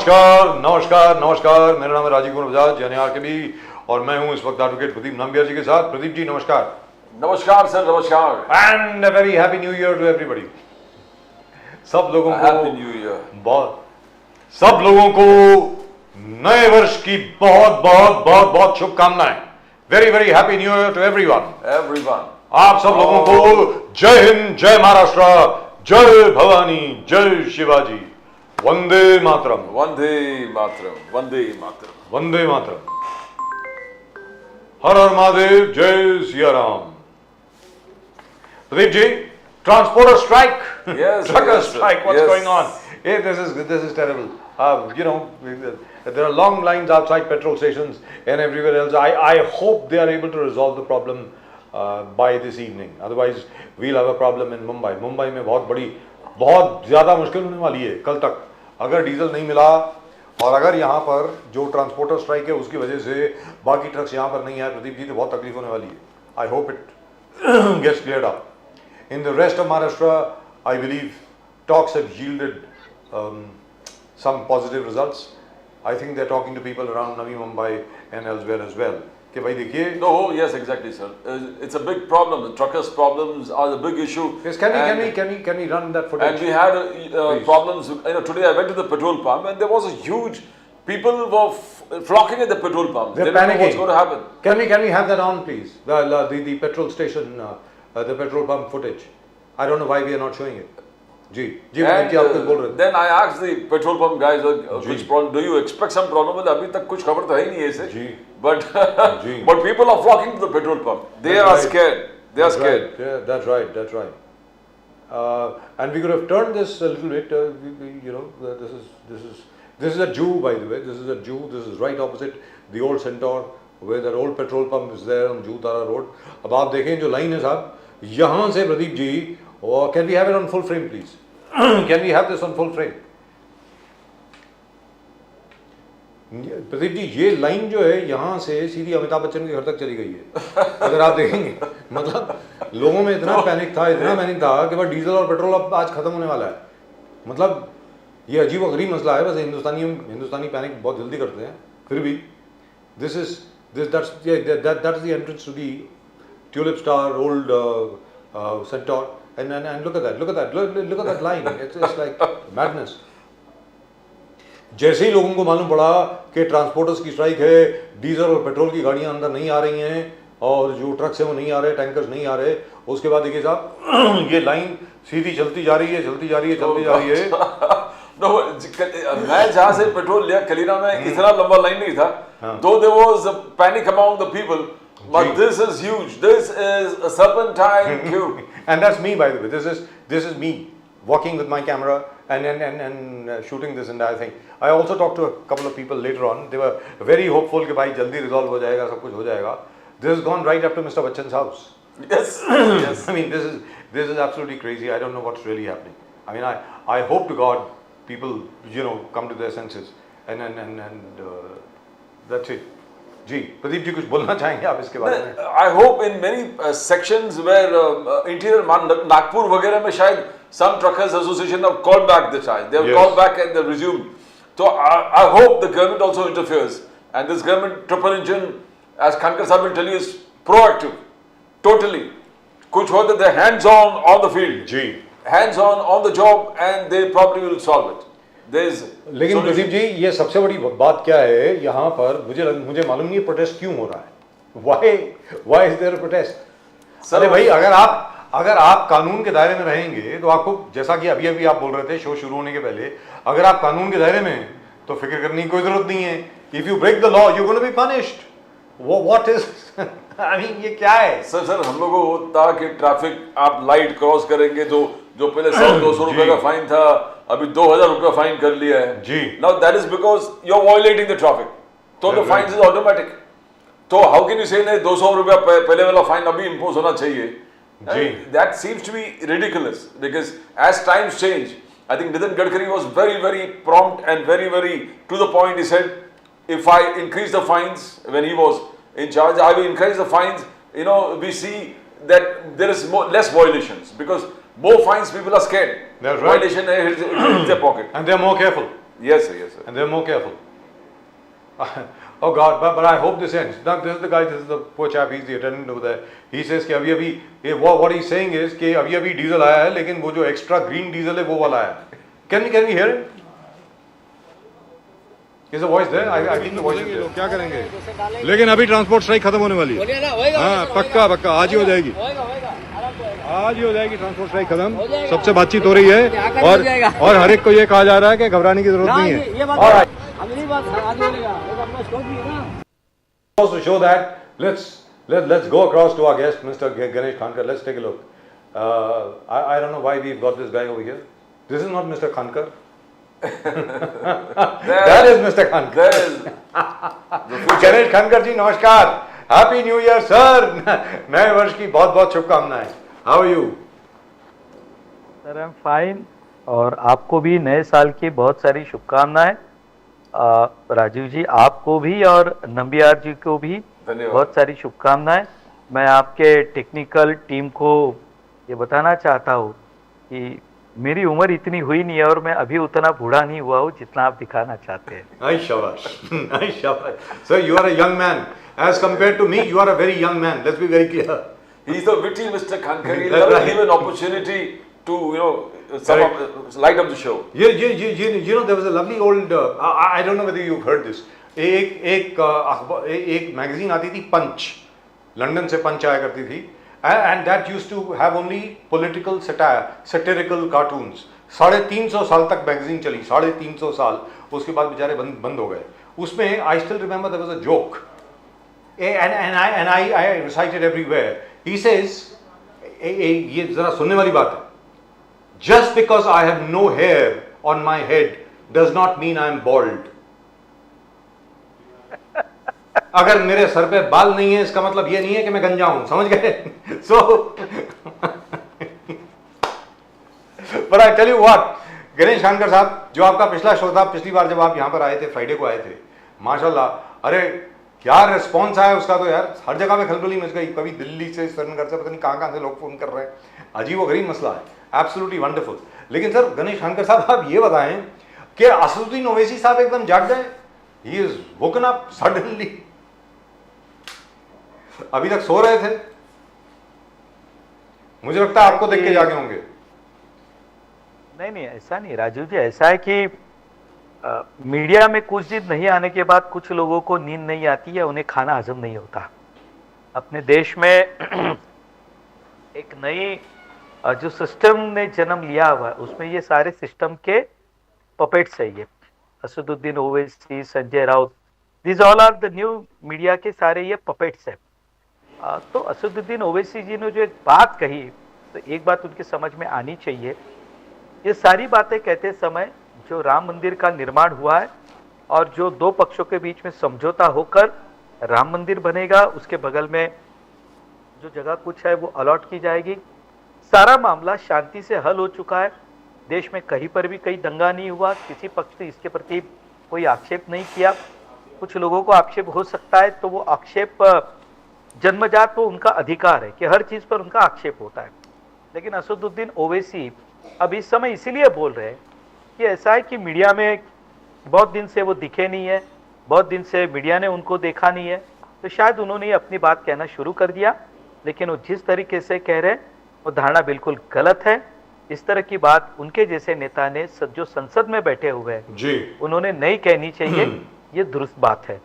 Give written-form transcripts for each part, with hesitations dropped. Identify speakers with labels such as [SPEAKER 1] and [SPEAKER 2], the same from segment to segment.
[SPEAKER 1] नमस्कार नमस्कार नमस्कार, मेरा नाम है राजीव कुमार बजाज जनियार के भी, और मैं हूं इस वक्त एडवोकेट प्रदीप नाम्बियार जी के साथ। प्रदीप जी नमस्कार।
[SPEAKER 2] नमस्कार सर, नमस्कार
[SPEAKER 1] and a very happy new year to everybody. सब लोगों को
[SPEAKER 2] हैप्पी न्यू ईयर।
[SPEAKER 1] सब लोगों को नए वर्ष की बहुत बहुत बहुत बहुत शुभकामनाएं। Very very happy new year to everyone. आप सब लोगों को जय हिंद, जय महाराष्ट्र, जय भवानी, जय शिवाजी, वंदे मातरम।
[SPEAKER 2] वंदे मातरम, वंदे मातरम,
[SPEAKER 1] वंदे मातरम। हर हर महादेव, जय Siya Ram. Pradeep ji, transporter strike,
[SPEAKER 2] Yes,
[SPEAKER 1] trucker
[SPEAKER 2] yes, sir.
[SPEAKER 1] strike, what's
[SPEAKER 2] Yes.
[SPEAKER 1] going on? Hey, this is terrible. You know, there are long lines outside petrol stations and everywhere else. I hope they are able to resolve the problem by this evening. Otherwise, we'll have a problem in Mumbai. Mumbai में बहुत ज़्यादा मुश्किल होने वाली है कल तक, अगर डीजल नहीं मिला, और अगर यहाँ पर जो ट्रांसपोर्टर स्ट्राइक है उसकी वजह से बाकी ट्रक्स यहाँ पर नहीं आए प्रदीप जी, तो बहुत तकलीफ होने वाली है। I hope it gets cleared up. In the rest of Maharashtra, I believe talks have yielded some positive results. I think they're talking to people around Navi Mumbai and elsewhere as well. कि भाई देखिए,
[SPEAKER 2] No, yes, exactly, sir. It's a big problem. The truckers' problems are the big issue.
[SPEAKER 1] yes, can we run that footage?
[SPEAKER 2] And we had problems. Today I went to the petrol pump and there was a huge. People were flocking at the petrol pump.
[SPEAKER 1] They're
[SPEAKER 2] They didn't know
[SPEAKER 1] panicking.
[SPEAKER 2] what's going to happen.
[SPEAKER 1] Can we have that on, please? The petrol station, the petrol pump footage. I don't know why we are not showing it. Ji
[SPEAKER 2] And
[SPEAKER 1] जी, आप कुछ बोल रहे थे।
[SPEAKER 2] then I asked the petrol pump guys, which problem do you expect some problem? बोले अभी तक कुछ खबर तो है ही नहीं ऐसे।
[SPEAKER 1] जी।
[SPEAKER 2] But
[SPEAKER 1] ji.
[SPEAKER 2] but people are flocking to the petrol pump. They
[SPEAKER 1] That's
[SPEAKER 2] are
[SPEAKER 1] right.
[SPEAKER 2] scared. They are
[SPEAKER 1] That's
[SPEAKER 2] scared.
[SPEAKER 1] right. Yeah, that's right. That's right. And we could have turned this a little bit. This is a Jew, by the way. This is a Jew. This is right opposite the old Centaur, where that old petrol pump is there on Jew Tara Road. अब आप देखें जो line है साहब, यहाँ से Pradeep ji, can we have it on full frame, please? Can we have this on full frame? Pradeep ji, ये line जो है यहाँ से सीधी अमिताभ बच्चन के घर तक चली गई है, अगर आप देखेंगे। मतलब लोगों में इतना पैनिक था कि बस डीजल और पेट्रोल अब आज खत्म होने वाला है। मतलब ये अजीब व गरीब मसला है। बस हिंदुस्तानी पैनिक बहुत जल्दी करते हैं। फिर भी that's the entrance to the Tulip Star, old Centaur, and look at that line. It's like madness. जैसे ही लोगों को मालूम पड़ा कि ट्रांसपोर्टर्स की स्ट्राइक है, डीजल और पेट्रोल की गाड़ियां अंदर नहीं आ रही हैं, और जो ट्रक्स हैं वो नहीं आ रहे, टैंकर्स नहीं आ रहे, उसके बाद देखिए साहब, ये लाइन सीधी चलती जा रही है।
[SPEAKER 2] No, मैं जहाँ से पेट्रोल लिया कलीना में इतना लंबा लाइन नहीं था. Though there was a panic among the people, but this is huge. This is a serpentine queue.
[SPEAKER 1] And that's me, by the way. This is me walking with my camera and shooting this entire thing. I also talked to a couple of people later on. They were very hopeful कि भाई जल्दी resolve हो जाएगा, सब कुछ हो जाएगा. This has gone right up to Mr. Bachchan's house.
[SPEAKER 2] Yes. Yes.
[SPEAKER 1] I mean, this is absolutely crazy. I don't know what's really happening. I mean, I hope to God people come to their senses and that's it. जी, प्रदीप जी कुछ बोलना चाहेंगे आप इसके बारे में?
[SPEAKER 2] I hope in many sections where interior Nagpur वगैरह में शायद some truckers association have called back the charge. They have called back and they resumed. So I hope the government also interferes, and this government triple engine, as Khankar Sahib will tell you, is proactive, totally. कुछ हो तो they're hands on the field.
[SPEAKER 1] Ji.
[SPEAKER 2] Hands on the job, and they probably will solve it.
[SPEAKER 1] लेकिन प्रदीप जी, ये सबसे बड़ी बात क्या है यहाँ पर, मुझे मालूम नहीं प्रोटेस्ट क्यों हो रहा है। Why is there a protest? अरे भाई, अगर आप कानून के दायरे में रहेंगे तो आपको, जैसा कि अभी आप बोल रहे थे शो शुरू होने के पहले, अगर आप कानून के दायरे में तो फिक्र करने की कोई जरूरत नहीं है। If you break the law, you're going to be punished. What is? I mean, ये क्या है?
[SPEAKER 2] सर हम लोगों को होता कि ट्रैफिक आप लाइट क्रॉस करेंगे जो पहले 100-200 रुपए का फाइन था, अभी 2000 रुपए फाइन कर लिया है
[SPEAKER 1] जी।
[SPEAKER 2] Now that is because you're violating the traffic. तो the fines is automatic. तो how can you say नहीं 200 रुपया पहले वाला फाइन अभी इम्पोज होना चाहिए? That seems to be ridiculous, because as times change, I think Nitin Gadkari was very, very prompt and very, very to the point. He said, if I increase the fines when he was in charge, I will increase the fines. We see that there is less violations, because more fines, people are scared.
[SPEAKER 1] That's right.
[SPEAKER 2] Violation hits their pocket.
[SPEAKER 1] And they're more careful.
[SPEAKER 2] Yes, sir. Yes, sir.
[SPEAKER 1] and they're more careful. Oh God, but I hope this ends. Now this is the guy, this is the poor chap, he's the attendant over there. He says कि अभी what he's saying is कि अभी diesel आया है, लेकिन वो जो extra green diesel है वो वाला है. Can we hear him? Is the voice there? I think the voice is there.
[SPEAKER 3] क्या करेंगे? लेकिन अभी ट्रांसपोर्ट स्ट्राइक खत्म होने वाली है. हाँ, पक्का आज ही हो जाएगी. आज ही हो जाएगी ट्रांसपोर्ट स्ट्राइक खत्म. सबसे बातचीत हो रही है और हर एक को ये कहा जा रहा है कि घबराने की जरूरत नहीं है.
[SPEAKER 1] Alright. Also to show that, let's go across to our guest, Mr. Ganesh Khankar. Let's take a look. I don't know why we've got this guy over here. This is not Mr. Khankar. That is Mr. Khankar.
[SPEAKER 2] There is the future.
[SPEAKER 1] Ganesh Khankar जी नमस्कार. Happy New Year, sir. नए वर्ष की बहुत बहुत शुभकामनाएं. How are you?
[SPEAKER 4] Sir I am fine और आपको भी नए साल की बहुत सारी शुभकामनाएं. राजीव जी आपको भी और नंबियार जी को भी
[SPEAKER 2] धन्यवाद.
[SPEAKER 4] बहुत सारी शुभकामनाएं. मैं आपके टेक्निकल टीम को ये बताना चाहता हूँ कि मेरी उम्र इतनी हुई नहीं है और मैं अभी उतना बूढ़ा नहीं हुआ हूँ जितना आप दिखाना चाहते हैं.
[SPEAKER 1] Ay shabash. Ay shabash. Sir, you are a young man. As compared to me, you are a very young man. Let's be very clear.
[SPEAKER 2] He's the witty Mr. Khankar. He'll
[SPEAKER 1] That's
[SPEAKER 2] never
[SPEAKER 1] right.
[SPEAKER 2] give an opportunity to, light up the show.
[SPEAKER 1] You know, there was a lovely old. I don't know whether you've heard this. एक magazine आती थी पंच, London से पंच आया करती थी, and that used to have only political satirical cartoons. 350 साल तक magazine चली, 350 साल. उसके बाद बेचारे बंद हो गए. उसमें I still remember there was a joke, and I recited everywhere. He says, ये जरा सुनने वाली बात है. Just because I have no hair on my head does not mean I am bald. अगर मेरे सर पे बाल नहीं है इसका मतलब ये नहीं है कि मैं गंजा हूं. समझ गए? So, but I tell you what, Ganesh खानकर साहब, जो आपका पिछला शो था, पिछली बार जब आप यहाँ पर आए थे, फ्राइडे को आए थे, माशाल्लाह, अरे क्या रिस्पॉन्स आया उसका. तो यार हर जगह पे खलबली मच गई. कभी दिल्ली से, श्रीनगर से, पता नहीं कहाँ से लोग फोन कर रहे हैं. अजीब व गरीब मसला है. Absolutely wonderful. लेकिन सर गणेश खानकर साहब, आप ये बताएं कि असदुद्दीन ओवैसी साहब एकदम जाग गए. He is woken up suddenly. अभी तक सो रहे थे. मुझे लगता है आपको देख के जागे होंगे.
[SPEAKER 4] नहीं ऐसा नहीं राजीव जी. ऐसा है कि मीडिया में कुछ दिन नहीं आने के बाद कुछ लोगों को नींद नहीं आती है, उन्हें खाना हजम नहीं होता. अपने देश में एक नई जो सिस्टम ने जन्म लिया हुआ है, उसमें ये सारे सिस्टम के पपेट्स है. ये Asaduddin Owaisi, Sanjay Raut, this all are the new media के सारे ये पपेट्स है. तो असदुद्दीन ओवैसी जी ने जो एक बात कही, तो एक बात उनकी समझ में आनी चाहिए. ये सारी बातें कहते समय जो राम मंदिर का निर्माण हुआ है और जो दो पक्षों के बीच में समझौता होकर राम मंदिर बनेगा, उसके बगल में जो जगह कुछ है वो अलॉट की जाएगी. सारा मामला शांति से हल हो चुका है. देश में कहीं पर भी कहीं दंगा नहीं हुआ. किसी पक्ष ने इसके प्रति कोई आक्षेप नहीं किया. कुछ लोगों को आक्षेप हो सकता है, तो वो आक्षेप जन्मजात वो उनका अधिकार है कि हर चीज पर उनका आक्षेप होता है. लेकिन असदुद्दीन ओवैसी अब इस समय इसीलिए बोल रहे हैं कि ऐसा है कि मीडिया में बहुत दिन से वो दिखे नहीं है, बहुत दिन से मीडिया ने उनको देखा नहीं है, तो शायद उन्होंने अपनी बात कहना शुरू कर दिया. लेकिन वो जिस तरीके से कह रहे हैं वो धारणा बिल्कुल गलत है. इस तरह की बात उनके जैसे नेता ने जो संसद में बैठे हुए हैं
[SPEAKER 1] जी,
[SPEAKER 4] उन्होंने नहीं कहनी चाहिए. ये दुरुस्त बात है.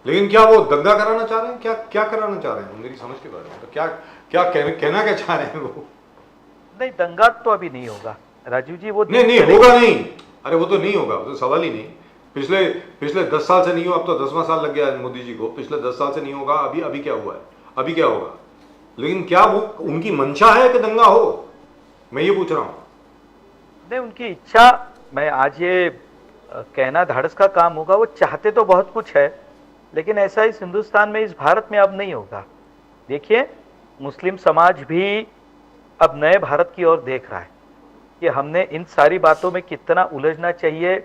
[SPEAKER 1] लेकिन क्या वो दंगा कराना चाह रहे हैं? क्या कराना चाह रहे हैं मेरी समझ के बारे में? तो क्या कहना क्या चाह रहे हैं वो?
[SPEAKER 4] नहीं, दंगा तो अभी नहीं होगा राजीव जी. वो
[SPEAKER 1] नहीं होगा नहीं. अरे वो तो नहीं होगा, वो तो सवाल ही नहीं. पिछले 10 साल से नहीं हुआ, अब तो 10वां साल लग गया मोदी जी को. पिछले 10 साल से नहीं होगा. अभी क्या हुआ है? अभी क्या होगा? लेकिन क्या वो उनकी मंशा है कि दंगा हो? मैं ये पूछ रहा हूँ.
[SPEAKER 4] नहीं, उनकी इच्छा, मैं आज ये कहना धाड़स का काम होगा. वो चाहते तो बहुत कुछ है, लेकिन ऐसा इस हिंदुस्तान में, इस भारत में अब नहीं होगा. देखिए, मुस्लिम समाज भी अब नए भारत की ओर देख रहा है कि हमने इन सारी बातों में कितना उलझना चाहिए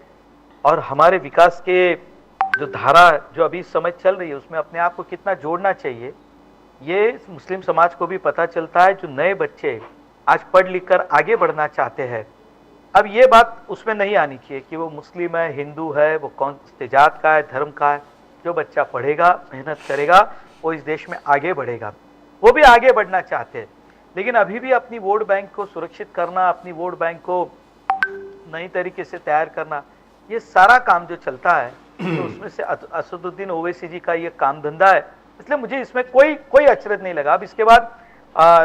[SPEAKER 4] और हमारे विकास के जो धारा जो अभी इस समय चल रही है उसमें अपने आप को कितना जोड़ना चाहिए. ये मुस्लिम समाज को भी पता चलता है. जो नए बच्चे आज पढ़ लिख कर आगे बढ़ना चाहते हैं, अब ये बात उसमें नहीं आनी चाहिए कि वो मुस्लिम है, हिंदू है, वो कौन से जात का है, धर्म का है। जो बच्चा पढ़ेगा, मेहनत करेगा, वो इस देश में आगे बढ़ेगा। वो भी आगे बढ़ना चाहते हैं, लेकिन अभी भी अपनी वोट बैंक को सुरक्षित करना, अपनी वोट बैंक को नई तरीके से तैयार करना, ये सारा काम जो चलता है तो उसमें से असदुद्दीन ओवैसी जी का ये काम धंधा है। इसलिए मुझे इसमें कोई अचरज नहीं लगा। अब इसके बाद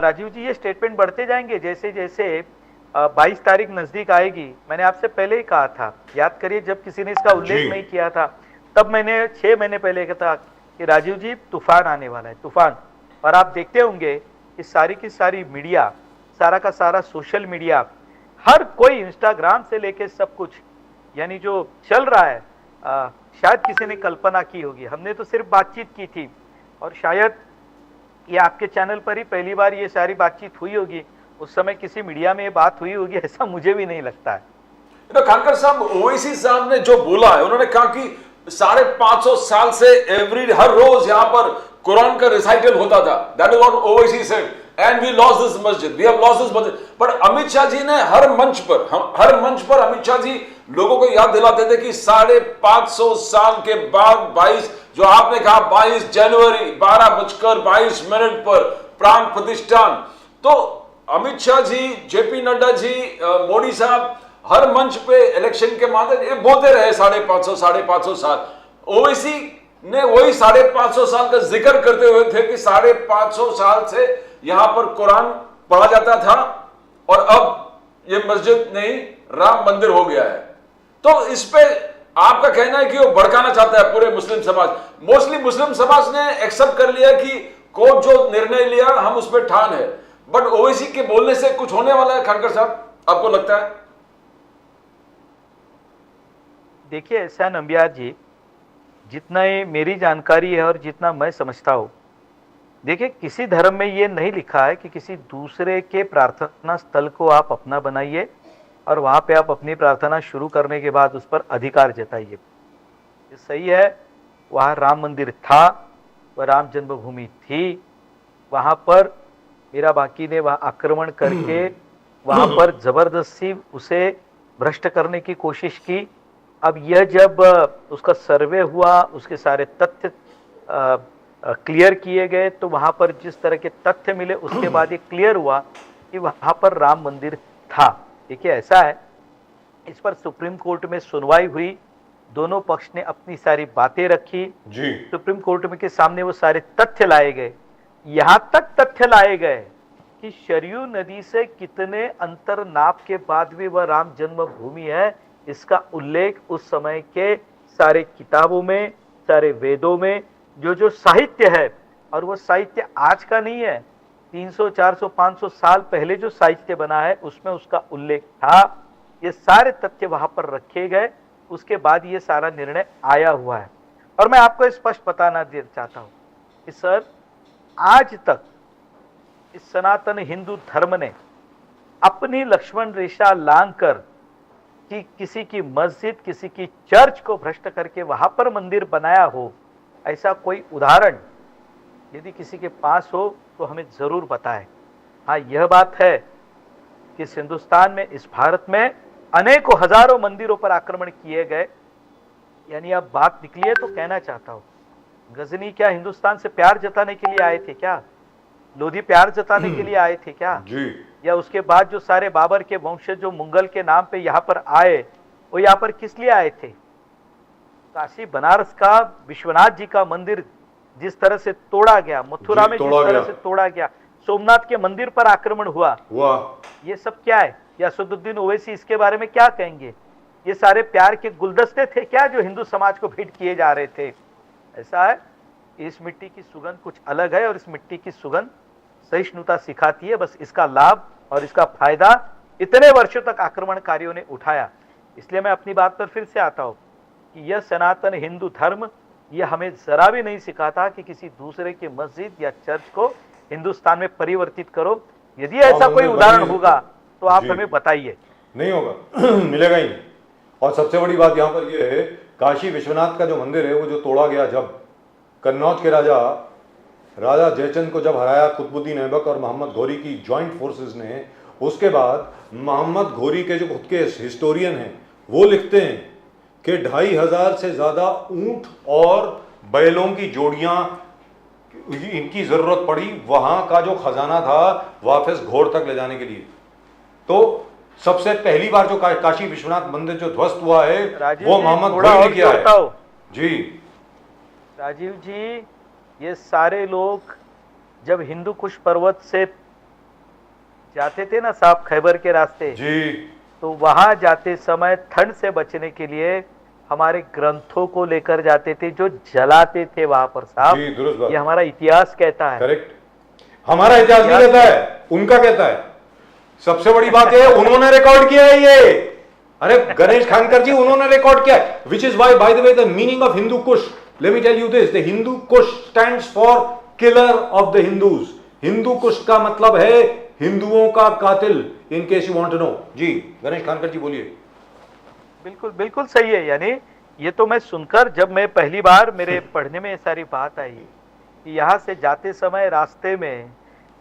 [SPEAKER 4] राजीव जी ये स्टेटमेंट बढ़ते जाएंगे जैसे जैसे 22 तारीख नजदीक आएगी। मैंने आपसे पहले ही कहा था, याद करिए जब किसी ने इसका उल्लेख नहीं किया था, तब मैंने 6 महीने पहले कहा था कि राजीव जी तूफान आने वाला है, तूफान। और आप देखते होंगे कि सारी की सारी मीडिया, सारा का सारा सोशल मीडिया, हर कोई इंस्टाग्राम से लेके सब कुछ, यानी जो चल रहा है, शायद किसी ने कल्पना की होगी। हमने तो सिर्फ बातचीत की थी और शायद ये आपके चैनल पर ही पहली बार ये सारी बातचीत हुई होगी। उस समय किसी मीडिया में ये बात हुई होगी ऐसा मुझे भी नहीं लगता है।
[SPEAKER 2] खानकर साहब, ओवैसी साहब ने जो बोला है, उन्होंने कहा कि 550 साल से हर रोज यहाँ पर कुरान का रिसाइटल होता था। That is what Owaisi said and we lost this masjid, we have lost this masjid. But Amit Shah ji ने हर मंच पर अमित शाह जी लोगों को याद दिलाते थे कि 550 साल के बाद 22, जो आपने कहा 22 जनवरी 12:22 पर प्राण प्रतिष्ठान। तो अमित शाह जी, जेपी नड्डा जी, मोदी साहब हर मंच पे इलेक्शन के माध्यम ये बोलते रहे 550 साल। ओवैसी ने वही 550 साल का जिक्र करते हुए थे कि 550 साल से यहां पर कुरान पढ़ा जाता था और अब ये मस्जिद नहीं राम मंदिर हो गया है। तो इस पे आपका कहना है कि वो भड़काना चाहता है पूरे मुस्लिम समाज। मोस्टली मुस्लिम समाज ने एक्सेप्ट कर लिया कि कोर्ट जो निर्णय लिया हम उस पर ठान है। बट ओवैसी के बोलने से कुछ होने वाला है खानकर साहब, आपको लगता है?
[SPEAKER 4] देखिए एहसान अंबियार जी, जितना ये मेरी जानकारी है और जितना मैं समझता हूं, देखिए किसी धर्म में ये नहीं लिखा है कि किसी दूसरे के प्रार्थना स्थल को आप अपना बनाइए और वहां पे आप अपनी प्रार्थना शुरू करने के बाद उस पर अधिकार जताइए। ये सही है, वहां राम मंदिर था, वह राम जन्मभूमि थी, वहां पर मीरा बाकी ने वहां आक्रमण करके वहां पर जबरदस्ती उसे भ्रष्ट करने की कोशिश की। अब यह जब उसका सर्वे हुआ, उसके सारे तथ्य क्लियर किए गए, तो वहां पर जिस तरह के तथ्य मिले उसके बाद ये क्लियर हुआ कि वहां पर राम मंदिर था। देखिए ऐसा है, इस पर सुप्रीम कोर्ट में सुनवाई हुई, दोनों पक्ष ने अपनी सारी बातें रखी
[SPEAKER 1] जी।
[SPEAKER 4] सुप्रीम कोर्ट में के सामने वो सारे तथ्य लाए गए। यहां तक तथ्य लाए गए कि शरयू नदी से कितने अंतर नाप के बाद भी वह राम जन्मभूमि है, इसका उल्लेख उस समय के सारे किताबों में, सारे वेदों में जो साहित्य है, और वो साहित्य आज का नहीं है, 300, 400, 500 साल पहले जो साहित्य बना है उसमें उसका उल्लेख था। ये सारे तथ्य वहां पर रखे गए, उसके बाद ये सारा निर्णय आया हुआ है। और मैं आपको स्पष्ट बताना चाहता हूं कि सर, आज तक इस सनातन हिंदू धर्म ने अपनी लक्ष्मण रेखा लांघकर कि किसी की मस्जिद, किसी की चर्च को भ्रष्ट करके वहां पर मंदिर बनाया हो, ऐसा कोई उदाहरण यदि किसी के पास हो तो हमें जरूर बताएं। हाँ, यह बात है कि इस हिंदुस्तान में, इस भारत में अनेकों हजारों मंदिरों पर आक्रमण किए गए। यानी अब बात निकली है तो कहना चाहता हूं, गजनी क्या हिंदुस्तान से प्यार जताने के लिए आए थे क्या? लोधी प्यार जताने के लिए आए थे क्या
[SPEAKER 1] जी?
[SPEAKER 4] या उसके बाद जो सारे बाबर के वंशज जो मुगल के नाम पे यहाँ पर आए, वो यहाँ पर किस लिए आए थे? काशी बनारस का विश्वनाथ जी का मंदिर जिस तरह से तोड़ा गया, मथुरा में जिस तरह से तोड़ा गया, सोमनाथ के मंदिर पर आक्रमण हुआ, ये सब क्या है? या असदुद्दीन ओवैसी इसके बारे में क्या कहेंगे? ये सारे प्यार के गुलदस्ते थे क्या जो हिंदू समाज को भेंट किए जा रहे थे? ऐसा है, इस मिट्टी की सुगंध कुछ अलग है और इस मिट्टी की सुगंध सहिष्णुता सिखाती है। बस इसका लाभ और इसका फायदा इतने वर्षों तक आक्रमणकारियों ने उठाया। इसलिए मैं अपनी बात पर फिर से आता हूं कि यह सनातन हिंदू धर्म यह हमें जरा भी नहीं सिखाता कि किसी दूसरे की मस्जिद या चर्च को हिंदुस्तान में परिवर्तित करो। यदि ऐसा कोई उदाहरण होगा तो आप हमें बताइए।
[SPEAKER 1] नहीं होगा, मिलेगा ही नहीं। और सबसे बड़ी बात यहाँ पर यह है, काशी विश्वनाथ का जो मंदिर है वो जो तोड़ा गया, जब कन्नौज के राजा जयचंद को जब हराया कुतुबुद्दीन ऐबक और मोहम्मद गौरी की जॉइंट फोर्सेस ने, उसके बाद मोहम्मद घोरी के जो खुद के हिस्टोरियन हैं वो लिखते हैं कि 2500 से ज़्यादा ऊंट और बैलों की जोड़ियां इनकी ज़रूरत पड़ी वहां का जो खजाना था वापस घोर तक ले जाने के लिए। तो सबसे पहली बार जो काशी विश्वनाथ मंदिर जो ध्वस्त हुआ है वो मोहम्मद घोरी ने किया है। जी
[SPEAKER 4] राजीव जी, ये सारे लोग जब हिंदू कुश पर्वत से जाते थे ना साहब, खैबर के रास्ते
[SPEAKER 1] जी,
[SPEAKER 4] तो वहां जाते समय ठंड से बचने के लिए हमारे ग्रंथों को लेकर जाते थे जो जलाते थे वहां पर साहब।
[SPEAKER 1] जी, दुरुस्त बात।
[SPEAKER 4] ये हमारा इतिहास कहता है।
[SPEAKER 1] करेक्ट, हमारा इतिहास नहीं कहता है, उनका कहता है। सबसे बड़ी बात है उन्होंने रिकॉर्ड किया है ये। अरे गणेश खानकर जी, उन्होंने रिकॉर्ड किया है। Which is why by the way the meaning of Hindu Kush, let me tell you this, the Hindu Kush stands for killer of the Hindus. Hindu Kush का मतलब है हिंदुओं का कातिल, in case you want to know. जी गणेश खानकर जी बोलिए।
[SPEAKER 4] बिल्कुल बिल्कुल सही है। यानी ये तो मैं सुनकर, जब मैं पहली बार मेरे पढ़ने में ये सारी बात आई कि यहाँ से जाते समय रास्ते में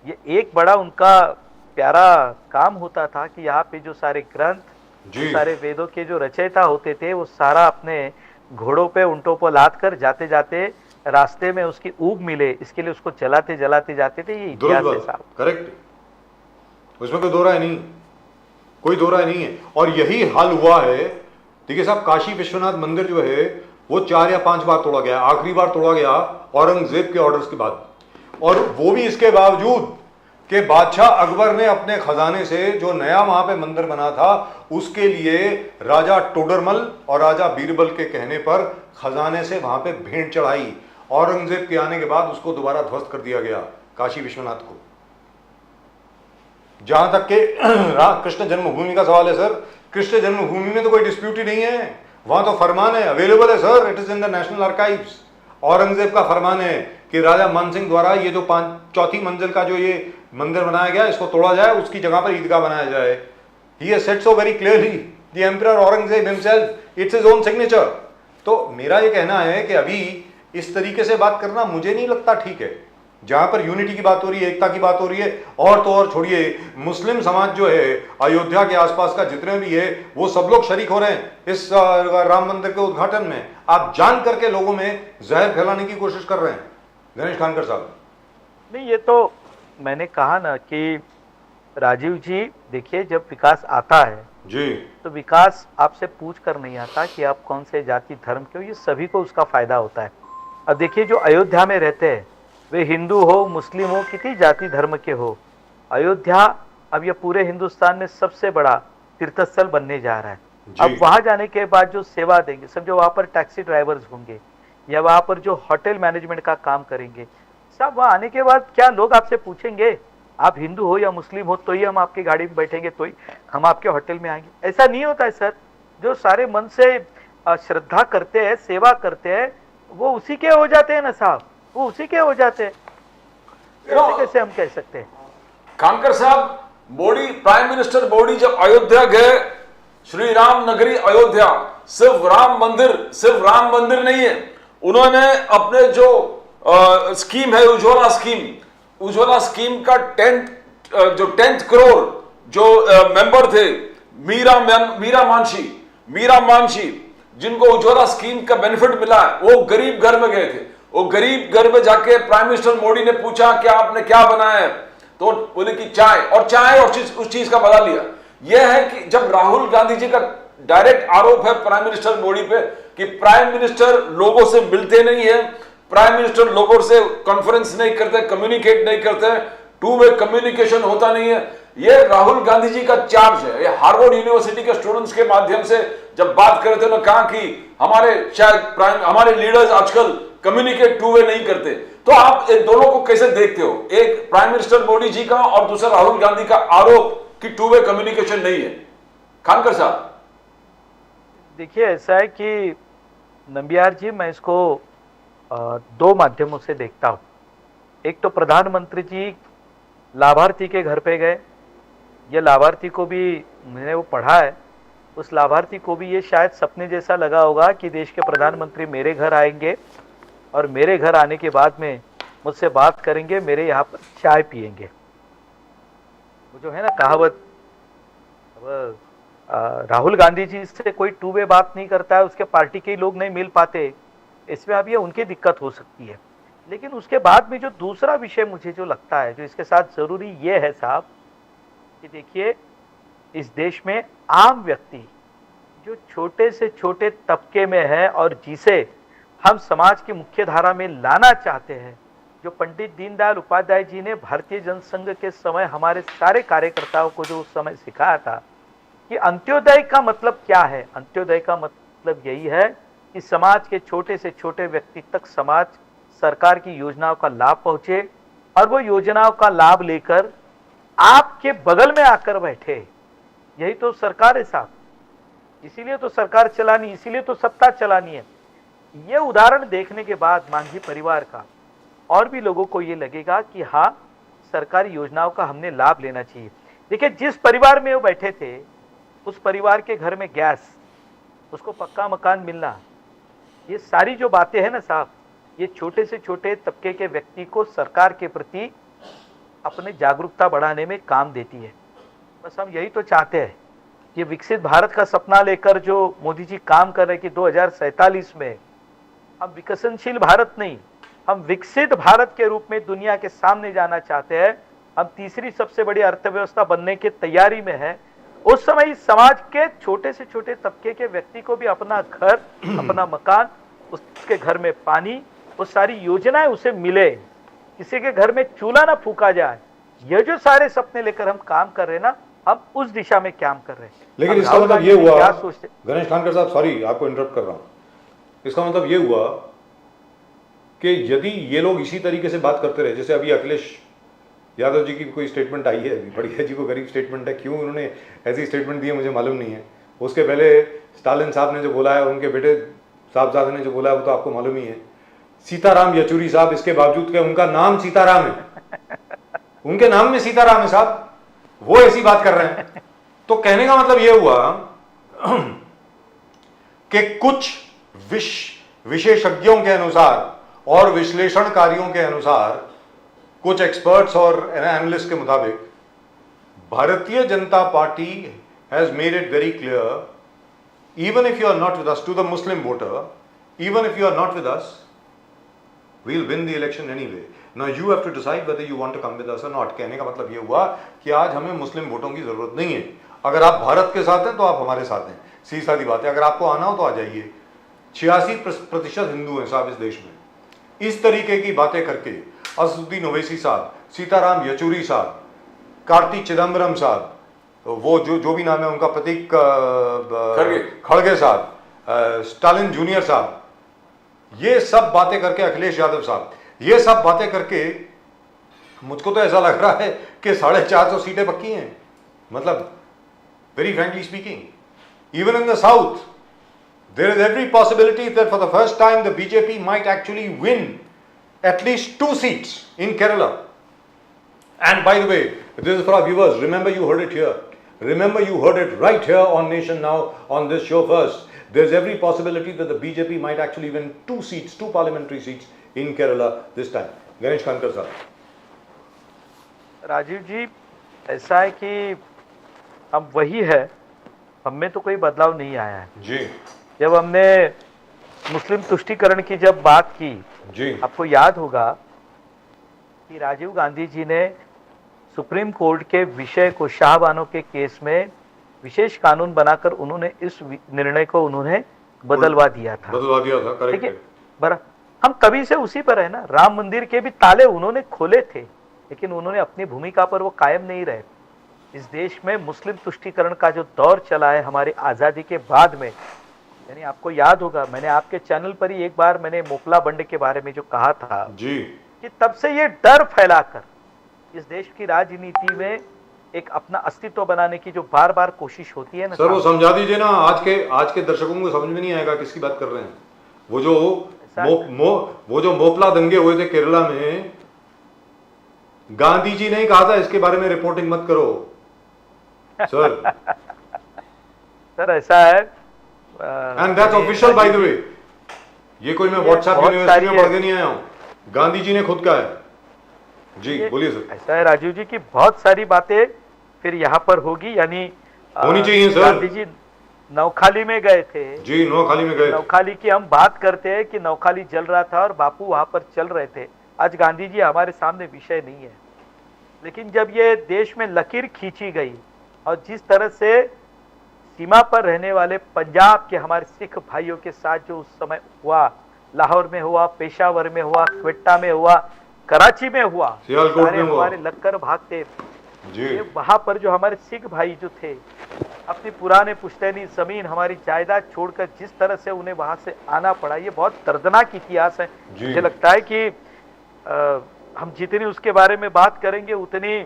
[SPEAKER 4] ये एक बड़ा उनका प्यारा काम होता था कि यहाँ पे जो सारे ग्रंथ, जो सारे वेदों के जो रचयिता होते थे वो सारा अपने घोड़ों पे ऊंटों पर लाद कर जाते जाते रास्ते में उसकी ऊब मिले, इसके लिए उसको जलाते जलाते जाते थे। ये इतिहास है साहब।
[SPEAKER 1] करेक्ट, उसमें कोई दो राय नहीं, कोई दो राय नहीं है। और यही हाल हुआ है। देखिए साहब, काशी विश्वनाथ मंदिर जो है वो 4 या 5 बार तोड़ा गया। आखिरी बार तोड़ा गया औरंगजेब के ऑर्डर्स के बाद, और वो भी इसके बावजूद कि बादशाह अकबर ने अपने खजाने से जो नया वहां पे मंदिर बना था उसके लिए राजा टोडरमल और राजा बीरबल के कहने पर खजाने से वहां पे भेंट चढ़ाई। औरंगजेब के आने के बाद उसको दोबारा ध्वस्त कर दिया गया काशी विश्वनाथ को। जहां तक के कृष्ण जन्मभूमि का सवाल है सर, कृष्ण जन्मभूमि में तो कोई डिस्प्यूट ही नहीं है, वहां तो फरमान है, अवेलेबल है sir, it is in the national archives. Aurangzeb का फरमान है कि राजा मानसिंह द्वारा ये जो 4थी मंजिल का जो ये मंदिर बनाया गया इसको तोड़ा जाए, उसकी जगह पर ईदगाह बनाया जाए। He has said so very clearly, the emperor Aurangzeb himself, it's his own signature. तो मेरा ये कहना है कि अभी इस तरीके से बात करना मुझे नहीं लगता ठीक है। जहां पर यूनिटी की बात हो रही है, एकता की बात हो रही है, और तो और छोड़िए, मुस्लिम समाज जो है अयोध्या के आसपास का जितने भी है वो सब लोग शरीक हो रहे हैं इस राम मंदिर के उद्घाटन में। आप जान करके लोगों में जहर फैलाने की कोशिश कर रहे हैं गणेश खानकर साहब।
[SPEAKER 4] नहीं, ये तो मैंने कहा ना कि राजीव जी देखिए, जब विकास आता है
[SPEAKER 1] जी
[SPEAKER 4] तो विकास आपसे पूछ कर नहीं आता कि आप कौन से जाति धर्म के हो, ये सभी को उसका फायदा होता है। अब देखिए, जो अयोध्या में रहते हैं वे हिंदू हो, मुस्लिम हो, किसी जाति धर्म के हो, अयोध्या अब ये पूरे हिंदुस्तान में सबसे बड़ा तीर्थस्थल बनने जा रहा है। अब वहां जाने के बाद जो सेवा देंगे, सब जो वहां पर टैक्सी ड्राइवर्स होंगे या वहां पर जो होटल मैनेजमेंट का काम करेंगे, सब वहां आने के बाद क्या लोग आपसे पूछेंगे आप हिंदू हो या मुस्लिम हो तो ही हम आपकी गाड़ी में बैठेंगे, तो ही हम आपके होटल में आएंगे? ऐसा नहीं होता है सर। जो सारे मन से श्रद्धा करते हैं, सेवा करते हैं, वो उसी के हो जाते हैं ना साहब, वो उसी के हो जाते हैं। कैसे हम कह सकते हैं?
[SPEAKER 2] खानकर साहब, मोदी, प्राइम मिनिस्टर मोदी जब अयोध्या गए, श्री राम नगरी अयोध्या, सिर्फ राम मंदिर नहीं है, उन्होंने अपने जो स्कीम है उज्ज्वला स्कीम का 10th करोड़ जो मेंबर थे, मीरा मानसी जिनको उज्ज्वला स्कीम का बेनिफिट मिला है, वो गरीब घर में गए थे। वो गरीब घर में जाके प्राइम मिनिस्टर मोदी ने पूछा कि आपने क्या बनाया है, तो बोले कि चाय और उस चीज का बदला लिया। यह है कि जब राहुल गांधी जी का डायरेक्ट आरोप है प्राइम मिनिस्टर मोदी पे कि प्राइम मिनिस्टर लोगों से मिलते नहीं है, प्राइम मिनिस्टर लोगों से कॉन्फ्रेंस नहीं करते, कम्युनिकेट नहीं करते, 2 वे कम्युनिकेशन होता नहीं है। यह राहुल गांधी जी का चार्ज है। ये हार्वर्ड यूनिवर्सिटी के स्टूडेंट्स के माध्यम से जब बात कर रहे थे, उन्होंने कहा कि हमारे लीडर्स आजकल कम्युनिकेट 2 वे नहीं करते। तो आप इन दोनों को कैसे देखते हो? एक प्राइम मिनिस्टर मोदी जी का और दूसरा राहुल गांधी का आरोप कि 2 वे कम्युनिकेशन नहीं है। खानकर साहब
[SPEAKER 4] देखिए, ऐसा है कि नंबियार जी, मैं इसको 2 माध्यमों से देखता हूं। एक तो प्रधानमंत्री जी लाभार्थी के घर पे गए, ये लाभार्थी को भी मैंने वो पढ़ा है, उस लाभार्थी को भी ये शायद सपने जैसा लगा होगा कि देश के प्रधानमंत्री मेरे घर आएंगे और मेरे घर आने के बाद में मुझसे बात करेंगे, मेरे यहाँ पर चाय पिएंगे। वो जो है ना कहावत, अब राहुल गांधी जी से कोई टू वे बात नहीं करता है, उसके पार्टी के ही लोग नहीं मिल पाते, इसमें अब ये उनकी दिक्कत हो सकती है। लेकिन उसके बाद में जो दूसरा विषय मुझे जो लगता है जो इसके साथ जरूरी ये है साहब कि देखिए इस देश में आम व्यक्ति जो छोटे से छोटे तबके में है और जिसे हम समाज की मुख्य धारा में लाना चाहते हैं, जो पंडित दीनदयाल उपाध्याय जी ने भारतीय जनसंघ के समय हमारे सारे कार्यकर्ताओं को जो उस समय सिखाया था कि अंत्योदय का मतलब क्या है। अंत्योदय का मतलब यही है कि समाज के छोटे से छोटे व्यक्ति तक समाज सरकार की योजनाओं का लाभ पहुंचे और वो योजनाओं का लाभ लेकर आपके बगल में आकर बैठे। यही तो सरकार है साहब, इसीलिए तो सरकार चलानी, इसीलिए तो सत्ता चलानी है। ये उदाहरण देखने के बाद मांझी परिवार का और भी लोगों को ये लगेगा कि हाँ सरकारी योजनाओं का हमने लाभ लेना चाहिए। देखिए जिस परिवार में वो बैठे थे उस परिवार के घर में गैस, उसको पक्का मकान मिलना, ये सारी जो बातें हैं ना साहब, ये छोटे से छोटे तबके के व्यक्ति को सरकार के प्रति अपने जागरूकता बढ़ाने में काम देती है। बस हम यही तो चाहते हैं। ये विकसित भारत का सपना लेकर जो मोदी जी काम कर रहे हैं कि 2047 में हम विकसनशील भारत नहीं, हम विकसित भारत के रूप में दुनिया के सामने जाना चाहते हैं। हम तीसरी सबसे बड़ी अर्थव्यवस्था बनने की तैयारी में है। उस समय इस समाज के छोटे से छोटे तबके के व्यक्ति को भी अपना घर, अपना मकान, उसके घर में पानी, वो सारी योजनाएं उसे मिले, किसी के घर में चूल्हा ना फूका जाए। ये जो सारे सपने लेकर हम काम कर रहे हैं ना, हम उस दिशा में काम कर रहे हैं।
[SPEAKER 1] लेकिन इसका मतलब ये हुआ, गणेश खानकर साहब, सॉरी आपको इंटरप्ट कर रहा हूं, इसका मतलब ये हुआ कि यदि ये लोग इसी तरीके से बात करते रहे, जैसे अभी अखिलेश यादव जी की कोई स्टेटमेंट आई है, बड़ी अजीब गरीब स्टेटमेंट है, क्यों उन्होंने ऐसी स्टेटमेंट दी है मुझे मालूम नहीं है। उसके पहले स्टालिन साहब ने जो बोला है, उनके बेटे साहबजादे ने जो बोला है, वो तो आपको मालूम ही है। सीताराम येचुरी साहब, इसके बावजूद कि उनका नाम सीताराम है, उनके नाम में सीताराम है साहब, वो ऐसी बात कर रहे हैं। तो कहने का मतलब ये हुआ कि कुछ विशेषज्ञों के अनुसार और विश्लेषणकारियों के अनुसार, कुछ एक्सपर्ट्स और एनालिस्ट के मुताबिक, Bharatiya Janata party has made it very clear, even if you are not with us, to the Muslim voter, even if you are not with us, we'll win the election anyway. Now you have to decide whether you want to come with us or not. कहने का मतलब ये हुआ कि आज हमें मुस्लिम वोटों की जरूरत नहीं है। अगर आप भारत के साथ हैं तो आप हमारे साथ हैं, सीधी सादी बात है। अगर आपको आना हो तो आ जाइए। 86% हिंदू हैं साहब इस देश में। इस तरीके की बातें करके असदुद्दीन ओवैसी साहब, सीताराम येचुरी साहब, कार्ति चिदम्बरम साहब, वो जो भी नाम है उनका, प्रतीक खड़गे साहब, स्टालिन जूनियर साहब, ये सब बातें करके, अखिलेश यादव साहब, ये सब बातें करके मुझको तो ऐसा लग रहा है कि 450 सीटें पक्की हैं। मतलब very frankly speaking, even in the south there is every possibility that for the first time the BJP might actually win at least 2 seats in Kerala. And by the way, this is for our viewers, remember you heard it here. Remember you heard it right here on Nation Now on this show first. There is every possibility that the BJP might actually win 2 seats, 2 parliamentary seats in Kerala this time. Ganesh Khankar sir.
[SPEAKER 4] Rajiv ji, ऐसा है कि अब वही है, हम में तो कोई बदलाव नहीं आया है
[SPEAKER 1] जी।
[SPEAKER 4] जब हमने मुस्लिम तुष्टीकरण की जब बात की
[SPEAKER 1] जी,
[SPEAKER 4] आपको याद होगा कि राजीव गांधी जी ने सुप्रीम कोर्ट के विषय को, शाहबानो के केस में विशेष कानून बनाकर उन्होंने इस निर्णय को उन्होंने बदलवा दिया था।
[SPEAKER 1] करेक्ट।
[SPEAKER 4] ठीक है, बरा हम तभी से उसी पर है ना। राम मंदिर के भी ताले उन्होंने खोले थे, लेकिन उन्होंने अपनी भूमिका पर वो कायम नहीं रहे। इस देश में मुस्लिम तुष्टीकरण का जो दौर चला है हमारी आजादी के बाद में, यानी आपको याद होगा मैंने आपके चैनल पर ही एक बार मैंने मोपला बंड के बारे में जो कहा था
[SPEAKER 1] जी, कि
[SPEAKER 4] तब से ये डर फैलाकर इस देश की राजनीति में एक अपना अस्तित्व बनाने की जो बार बार कोशिश होती है ना
[SPEAKER 1] सर, वो समझा दीजिए ना। आज के दर्शकों को समझ में नहीं आएगा किसकी बात कर रहे हैं। वो जो मोपला दंगे हुए थे केरला में, गांधी जी ने ही कहा था इसके बारे में रिपोर्टिंग मत करो सर।
[SPEAKER 4] सर ऐसा है,
[SPEAKER 1] and that's official bye the वे। ये कोई मैं व्हाट्सएप यूनिवर्सिटी में पढ़ के नहीं आया हूं, गांधी जी ने खुद कहा है। जी बोलिए सर।
[SPEAKER 4] ऐसा है राजीव जी की बहुत सारी बातें फिर यहाँ पर होगी, यानी
[SPEAKER 1] होनी चाहिए सर।
[SPEAKER 4] गांधी जी नौखाली में गए थे
[SPEAKER 1] जी, नौखाली में गए।
[SPEAKER 4] नौखाली की हम बात करते हैं कि नौखाली जल रहा था और बापू वहां पर चल रहे थे। आज गांधी जी हमारे सामने विषय नहीं है, लेकिन जब ये देश में लकीर खींची गई और जिस तरह से सीमा पर रहने वाले पंजाब के हमारे सिख भाइयों के साथ जो उस समय हुआ, लाहौर में हुआ, पेशावर में हुआ, क्वेटा में हुआ, कराची में हुआ,
[SPEAKER 1] सियालकोट
[SPEAKER 4] सारे
[SPEAKER 1] में हुआ।
[SPEAKER 4] हमारे लश्कर भागते
[SPEAKER 1] जी,
[SPEAKER 4] वहां पर जो हमारे सिख भाई जो थे, अपनी पुराने पुश्तैनी जमीन, हमारी जायदाद छोड़कर जिस तरह से उन्हें वहां से आना पड़ा, ये बहुत दर्दनाक इतिहास है।
[SPEAKER 1] जी।
[SPEAKER 4] मुझे लगता है कि हम जितनी उसके बारे में बात करेंगे उतनी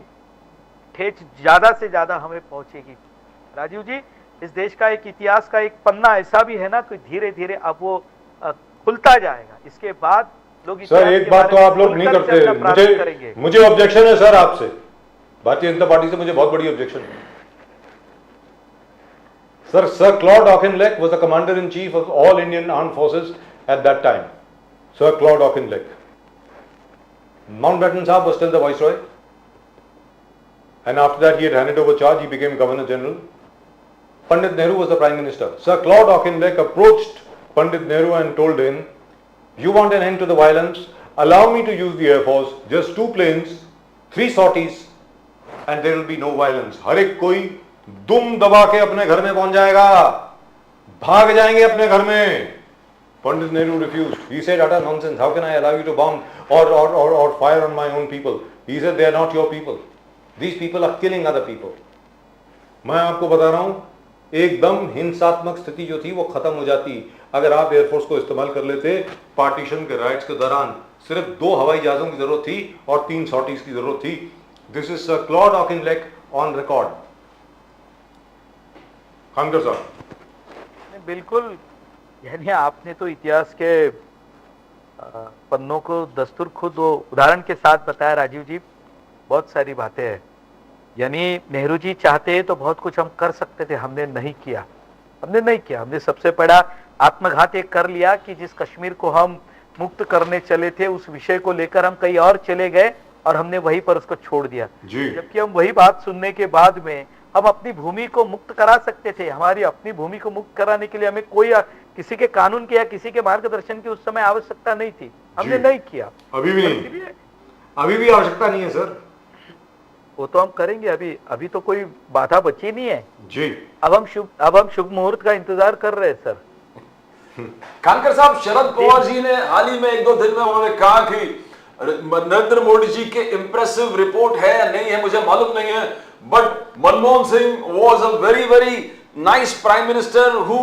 [SPEAKER 4] ठेच ज्यादा से ज्यादा हमें पहुंचेगी। राजीव जी, इस देश का एक इतिहास का एक पन्ना ऐसा भी है ना कि धीरे धीरे अब वो खुलता जाएगा। इसके बाद लोग
[SPEAKER 1] सर
[SPEAKER 4] इतिहास
[SPEAKER 1] एक
[SPEAKER 4] के
[SPEAKER 1] बात
[SPEAKER 4] बारे
[SPEAKER 1] तो
[SPEAKER 4] में
[SPEAKER 1] आप लोग नहीं
[SPEAKER 4] खुलकर
[SPEAKER 1] करते,
[SPEAKER 4] चर्चा प्रारंभ करेंगे।
[SPEAKER 1] मुझे ऑब्जेक्शन है सर आपसे, भारतीय जनता पार्टी से मुझे बहुत बड़ी ऑब्जेक्शन है sir. Sir Claude Auchinleck was the commander in chief of all Indian armed forces at that time. Sir Claude Auchinleck. Mountbatten Saab was still the viceroy, and after that he had handed over charge. He became Governor General. Pandit Nehru was the Prime Minister. Sir Claude Auchinleck approached Pandit Nehru and told him, "You want an end to the violence? Allow me to use the Air Force. Just 2 planes, 3 sorties, and there will be no violence." हर एक कोई दुम दबा के अपने घर में पहुंच जाएगा, भाग जाएंगे अपने घर में। Pandit Nehru refused. He said, "Utter nonsense. How can I allow you to bomb or fire on my own people?" He said, "They are not your people. These people are killing other people." मैं आपको बता रहा हूं, एकदम हिंसात्मक स्थिति जो थी वो खत्म हो जाती अगर आप एयरफोर्स को इस्तेमाल कर लेते। पार्टीशन के राइट्स के दौरान सिर्फ 2 हवाई जहाजों की जरूरत थी और 3 सॉर्टीज की जरूरत थी। This is sir Claude Auchinleck on record. Khankar साहब,
[SPEAKER 4] बिल्कुल, यानी आपने तो इतिहास के पन्नों को दस्तूर खुद वो उदाहरण के साथ बताया। राजीव जी, बहुत सारी बातें हैं, यानी नेहरू जी चाहते तो बहुत कुछ हम कर सकते थे, हमने नहीं किया। हमने सबसे बड़ा आत्मघात एक कर लिया कि जिस कश्मीर को हम मुक्त करने चले थे उस विषय को लेकर हम कहीं और चले गए और हमने वहीं पर उसको छोड़ दिया, जबकि हम वही बात सुनने के बाद में हम अपनी भूमि को मुक्त करा सकते थे। हमारी अपनी भूमि को मुक्त कराने के लिए हमें कोई किसी के कानून के या किसी के मार्गदर्शन की उस समय आवश्यकता नहीं थी, हमने नहीं किया।
[SPEAKER 1] अभी भी नहीं, अभी भी आवश्यकता नहीं है सर।
[SPEAKER 4] वो तो हम करेंगे, अभी तो कोई बाधा बची नहीं है
[SPEAKER 1] जी।
[SPEAKER 4] अब हम शुभ मुहूर्त का इंतजार कर रहे हैं सर।
[SPEAKER 2] खानकर साहब, शरद पवार जी ने हाल ही में 1-2 दिन में उन्होंने कहा कि नरेंद्र मोदी जी के इंप्रेसिव रिपोर्ट है या नहीं है मुझे मालूम नहीं है, but Manmohan Singh was a very nice prime minister who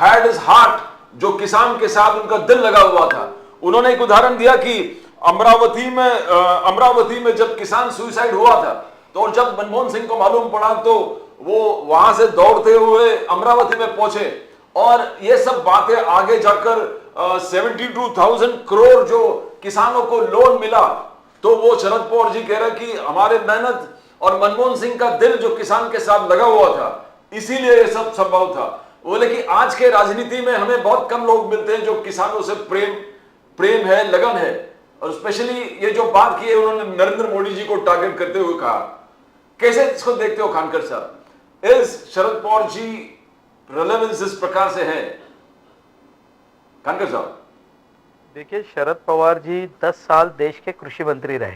[SPEAKER 2] had his heart, जो किसान के साथ उनका दिल लगा हुआ था। उन्होंने एक उदाहरण दिया कि अमरावती में जब किसान सुसाइड हुआ था तो जब मनमोहन सिंह को मालूम पड़ा तो वो वहां से दौड़ते हुए अमरावती में पहुंचे और ये सब बातें आगे जाकर 72,000 करोड़ जो किसानों को लोन मिला, तो वो शरद पवार जी कह रहे कि हमारे मेहनत और मनमोहन सिंह का दिल जो किसान के साथ लगा हुआ था, इसीलिए ये सब संभव था। बोले कि आज के राजनीति में हमें बहुत कम लोग मिलते हैं जो किसानों से प्रेम है, लगन है, और स्पेशली ये जो बात की है उन्होंने नरेंद्र मोदी जी को टारगेट करते हुए कहा। कैसे इसको देखते हो खानकर साहब? इज शरद पवार जी रेलेवेंस इस प्रकार से है? खानकर साहब,
[SPEAKER 4] देखिए, शरद पवार जी 10 साल देश के कृषि मंत्री रहे।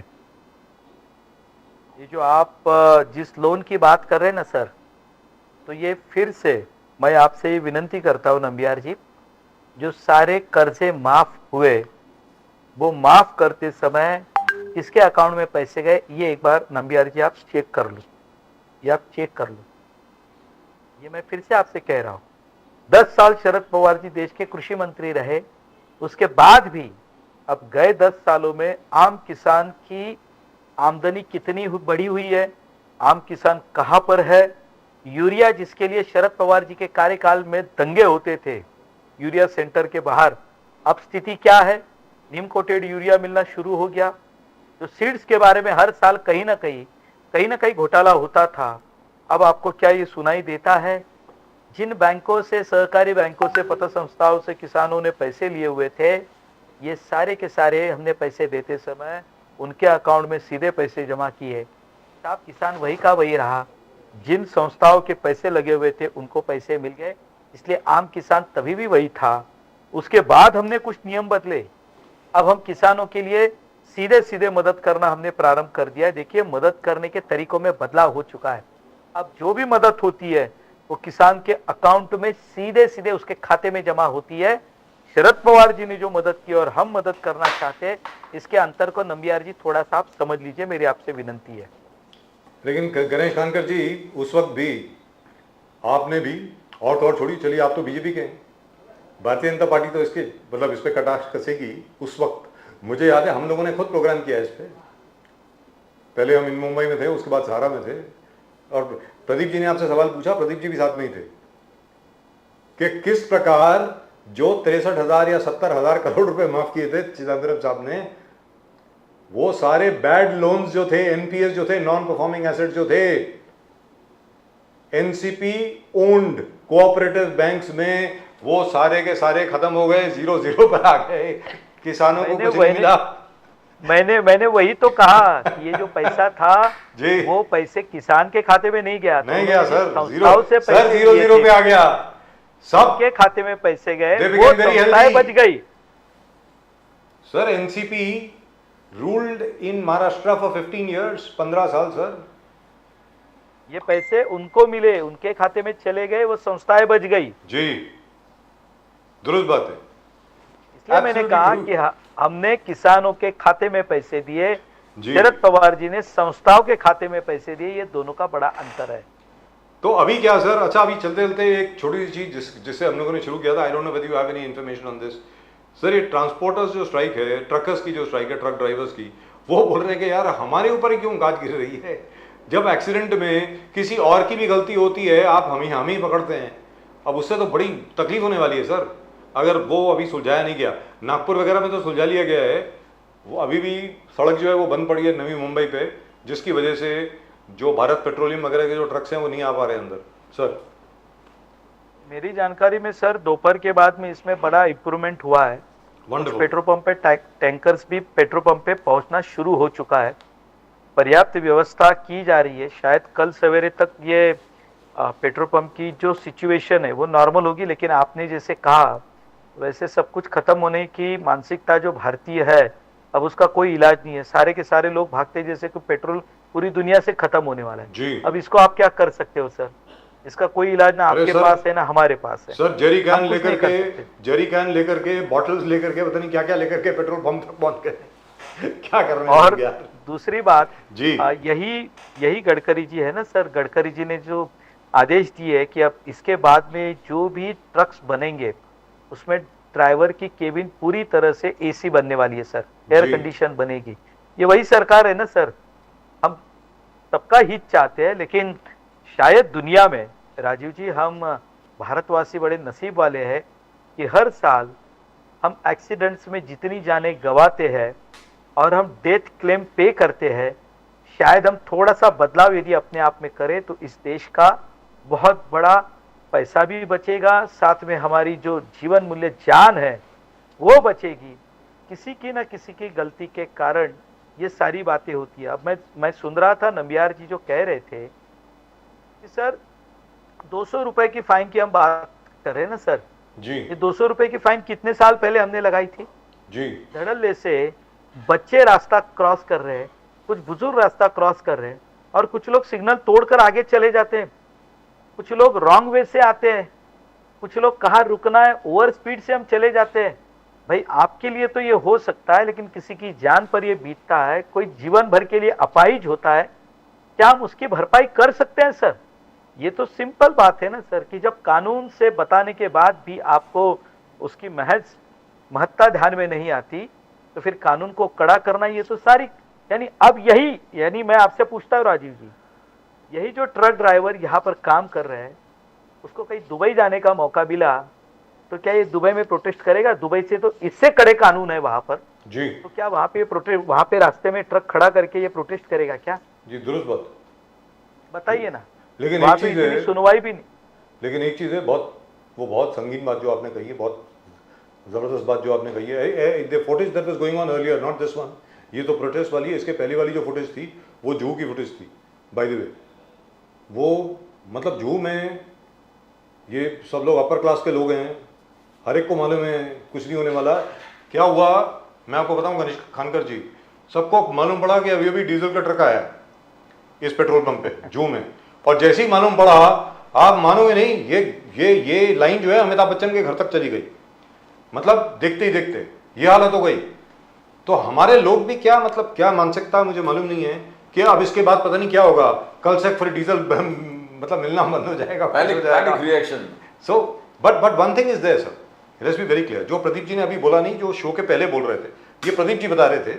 [SPEAKER 4] ये जो आप जिस लोन की बात कर रहे हैं ना सर, तो ये फिर से मैं आपसे विनंती करता हूं नंबियार जी, जो सारे कर्जे माफ हुए वो माफ करते समय किसके अकाउंट में पैसे गए, ये एक बार नंबियार जी आप चेक कर लो, ये मैं फिर से आपसे कह रहा हूं। 10 साल शरद पवार जी देश के कृषि मंत्री रहे, उसके बाद भी अब गए 10 सालों में आम किसान की आमदनी कितनी बढ़ी हुई है, आम किसान कहां पर है। यूरिया जिसके लिए शरद पवार जी के कार्यकाल में दंगे होते थे यूरिया सेंटर के बाहर, अब स्थिति क्या है? नीम कोटेड यूरिया मिलना शुरू हो गया। तो सीड्स के बारे में हर साल कहीं ना कहीं घोटाला होता था, अब आपको क्या ये सुनाई देता है? जिन बैंकों से, सहकारी बैंकों से, पत्र संस्थाओं से किसानों ने पैसे लिए हुए थे, ये सारे के सारे हमने पैसे देते समय उनके अकाउंट में सीधे पैसे जमा किए। साहब, किसान वही का वही रहा। जिन संस्थाओं के पैसे लगे हुए थे उनको पैसे मिल गए, इसलिए आम किसान तभी भी वही था। उसके बाद हमने कुछ नियम बदले, अब हम किसानों के लिए सीधे सीधे मदद करना हमने प्रारंभ कर दिया है। देखिए, मदद करने के तरीकों में बदलाव हो चुका है। अब जो भी मदद होती है वो किसान के अकाउंट में सीधे सीधे उसके खाते में जमा होती है। शरद पवार जी ने जो मदद की और हम मदद करना चाहते हैं, इसके अंतर को नंबियार जी थोड़ा सा आप समझ लीजिए, मेरी आपसे विनंती है।
[SPEAKER 1] लेकिन गणेश कानकर जी, उस वक्त भी आपने भी और तो और छोड़ी, चलिए आप तो बीजेपी के हैं, भारतीय जनता पार्टी तो इसके मतलब इस पे कटाक्ष कसेगी। उस वक्त मुझे याद है हम लोगों ने खुद प्रोग्राम किया इस पे, पहले हम इन मुंबई में थे, उसके बाद सहारा में थे, और प्रदीप जी ने आपसे सवाल पूछा, प्रदीप जी भी साथ में ही थे, कि किस प्रकार जो 63,000 या 70,000 करोड़ रुपए माफ किए थे चिदम्बरम साहब ने, वो सारे बैड लोन्स जो थे, एनपीएस जो थे, नॉन परफॉर्मिंग एसेट जो थे, एनसीपी ओन्ड कोऑपरेटिव बैंक्स में, वो सारे के सारे खत्म हो गए, 0-0 पर आ गए, किसानों को कुछ नहीं मिला।
[SPEAKER 4] मैंने वही तो कहा कि ये जो पैसा था
[SPEAKER 1] जी,
[SPEAKER 4] वो पैसे किसान के खाते में नहीं गया,
[SPEAKER 1] नहीं गया सर,
[SPEAKER 4] संस्थाओं से
[SPEAKER 1] सर
[SPEAKER 4] पैसे
[SPEAKER 1] 0-0 पे आ गया,
[SPEAKER 4] सबके खाते में पैसे गए,
[SPEAKER 1] They
[SPEAKER 4] वो
[SPEAKER 1] became very
[SPEAKER 4] संस्थाएं
[SPEAKER 1] healthy.
[SPEAKER 4] बच गई।
[SPEAKER 1] Sir NCP ruled in Maharashtra for 15 years, 15 साल सर।
[SPEAKER 4] ये पैसे उनको मिले, उनके खाते में चले गए, वो संस्थाएं बच गई।
[SPEAKER 1] जी, दुरुस्त बात है।
[SPEAKER 4] इसलिए मैंने
[SPEAKER 1] Absolutely
[SPEAKER 4] कहा
[SPEAKER 1] true.
[SPEAKER 4] कि हमने किसानों के खाते में पैसे दिए,
[SPEAKER 1] जी।
[SPEAKER 4] शरद पवार जी ने संस्थाओं के खाते में पैसे दिए, ये दोनों का बड़ा अंतर है।
[SPEAKER 1] तो अभी क्या सर, अच्छा अभी चलते चलते एक छोटी सी चीज जिससे हम लोगों ने शुरू किया था, I don't know whether you have any information on this sir, ये ट्रांसपोर्टर्स जो स्ट्राइक है, ट्रकर्स की जो स्ट्राइक है, ट्रक ड्राइवर्स की, वो बोल रहे हैं कि यार हमारे ऊपर ही क्यों गाज गिर रही है, जब एक्सीडेंट में किसी और की भी गलती होती है आप हम ही पकड़ते हैं। अब उससे तो बड़ी तकलीफ होने वाली है सर, अगर वो अभी सुलझाया नहीं गया। नागपुर वगैरह में तो सुलझा लिया गया है, वो अभी भी सड़क जो है वो बंद पड़ी है नवी मुंबई पे, जिसकी वजह से जो भारत पेट्रोलियम वगैरह के जो ट्रक्स हैं वो नहीं आ पा रहे अंदर। सर
[SPEAKER 4] मेरी जानकारी में सर दोपहर के बाद में इसमें बड़ा इम्प्रूवमेंट हुआ है।
[SPEAKER 1] वंडरफुल।
[SPEAKER 4] पेट्रोल पंप पे टैंकर्स भी पेट्रोल पंप पे पहुंचना शुरू हो चुका है, पर्याप्त व्यवस्था की जा रही है। शायद कल सवेरे तक ये पेट्रोल पंप की जो सिचुएशन है वो नॉर्मल होगी, लेकिन आपने जैसे कहा वैसे सब कुछ खत्म होने की मानसिकता जो भारतीय है, अब उसका कोई इलाज नहीं है। सारे के सारे लोग भागते जैसे कि पेट्रोल पूरी दुनिया से खत्म होने वाला है
[SPEAKER 1] जी।
[SPEAKER 4] अब इसको आप क्या कर सकते हो सर? इसका कोई इलाज ना आपके पास है ना हमारे पास है।
[SPEAKER 1] सर जेरी कैन
[SPEAKER 4] हम कुछ
[SPEAKER 1] लेकर
[SPEAKER 4] नहीं कर
[SPEAKER 1] के,
[SPEAKER 4] सकते।
[SPEAKER 1] जेरी कैन लेकर के, बॉटल्स लेकर के, पता नहीं क्या क्या लेकर के पेट्रोल पंप तक पहुंच गए क्या कर रहे हैं
[SPEAKER 4] और
[SPEAKER 1] यार?
[SPEAKER 4] दूसरी बात
[SPEAKER 1] जी।
[SPEAKER 4] यही गडकरी जी है ना सर, गडकरी जी ने जो आदेश दिए है कि अब इसके बाद में जो भी ट्रक्स बनेंगे उसमें ड्राइवर की केबिन पूरी तरह से एसी बनने वाली है सर, एयर
[SPEAKER 1] जी।
[SPEAKER 4] कंडीशन बनेगी। ये वही सरकार है ना सर, हम सबका हित चाहते हैं, लेकिन शायद दुनिया में राजीव जी हम भारतवासी बड़े नसीब वाले हैं कि हर साल हम एक्सीडेंट्स में जितनी जानें गंवाते हैं और हम डेथ क्लेम पे करते हैं, शायद हम थोड़ा सा बदलाव यदि अपने आप में करें तो इस देश का बहुत बड़ा पैसा भी बचेगा, साथ में हमारी जो जीवन मूल्य जान है वो बचेगी। किसी की ना किसी की गलती के कारण ये सारी बातें होती है। अब मैं सुन रहा था नंबियार जी जो कह रहे थे कि सर 200 रुपए की फाइन की हम बात कर रहे हैं ना सर
[SPEAKER 1] जी।
[SPEAKER 4] ये 200 रुपए की फाइन कितने साल पहले हमने लगाई थी?
[SPEAKER 1] जी।
[SPEAKER 4] धड़ल्ले से बच्चे रास्ता क्रॉस कर रहे हैं, कुछ बुजुर्ग रास्ता क्रॉस कर रहे हैं और कुछ लोग सिग्नल तोड़कर आगे चले जाते हैं, कुछ लोग रॉन्ग वे से आते हैं, कुछ लोग कहाँ रुकना है ओवर स्पीड से हम चले जाते हैं। भाई आपके लिए तो ये हो सकता है, लेकिन किसी की जान पर ये बीतता है, कोई जीवन भर के लिए अपाहिज होता है, क्या हम उसकी भरपाई कर सकते हैं सर? ये तो सिंपल बात है ना सर कि जब कानून से बताने के बाद भी आपको उसकी महज महत्ता ध्यान में नहीं आती तो फिर कानून को कड़ा करना, ये तो सारी अब यही मैं आपसे पूछता हूँ राजीव जी, यही जो ट्रक ड्राइवर यहाँ पर काम कर रहे हैं उसको कहीं दुबई जाने का मौका मिला तो क्या ये दुबई में प्रोटेस्ट करेगा? दुबई से तो इससे कड़े कानून है वहां पर
[SPEAKER 1] जी।
[SPEAKER 4] तो क्या वहां पे रास्ते में ट्रक खड़ा करके ये प्रोटेस्ट करेगा क्या?
[SPEAKER 1] जी दुरुस्त बात।
[SPEAKER 4] बताइए ना।
[SPEAKER 1] लेकिन
[SPEAKER 4] वहां
[SPEAKER 1] एक
[SPEAKER 4] पे
[SPEAKER 1] चीज
[SPEAKER 4] इतनी
[SPEAKER 1] है,
[SPEAKER 4] सुनवाई भी नहीं।
[SPEAKER 1] लेकिन एक चीज है, बहुत संगीन बात जो आपने कही है, बहुत जबरदस्त बात जो आपने कही है। The footage that was going on earlier, not this one, ये तो प्रोटेस्ट वाली है, इसके पहले वाली जो फुटेज थी वो जूहू की फुटेज थी बाय द वे। वो मतलब जू में ये सब लोग अपर क्लास के लोग हैं, हर एक को मालूम है कुछ नहीं होने वाला। क्या हुआ मैं आपको बताऊं गणेश खानकर जी, सबको मालूम पड़ा कि अभी अभी डीजल का ट्रक आया इस पेट्रोल पंप पे जू में, और जैसे ही मालूम पड़ा आप मानोगे नहीं, ये लाइन जो है अमिताभ बच्चन के घर तक चली गई। मतलब देखते ही देखते ये हालत हो गई। तो हमारे लोग भी क्या मतलब क्या मानसिकता मुझे मालूम नहीं है कि अब इसके बाद पता नहीं क्या होगा, कल से फिर डीजल मतलब मिलना बंद हो जाएगा,
[SPEAKER 2] panic reaction.
[SPEAKER 1] So but one thing is there sir, let's be very clear, जो प्रदीप जी ने अभी बोला नहीं, जो शो के पहले बोल रहे थे, ये प्रदीप जी बता रहे थे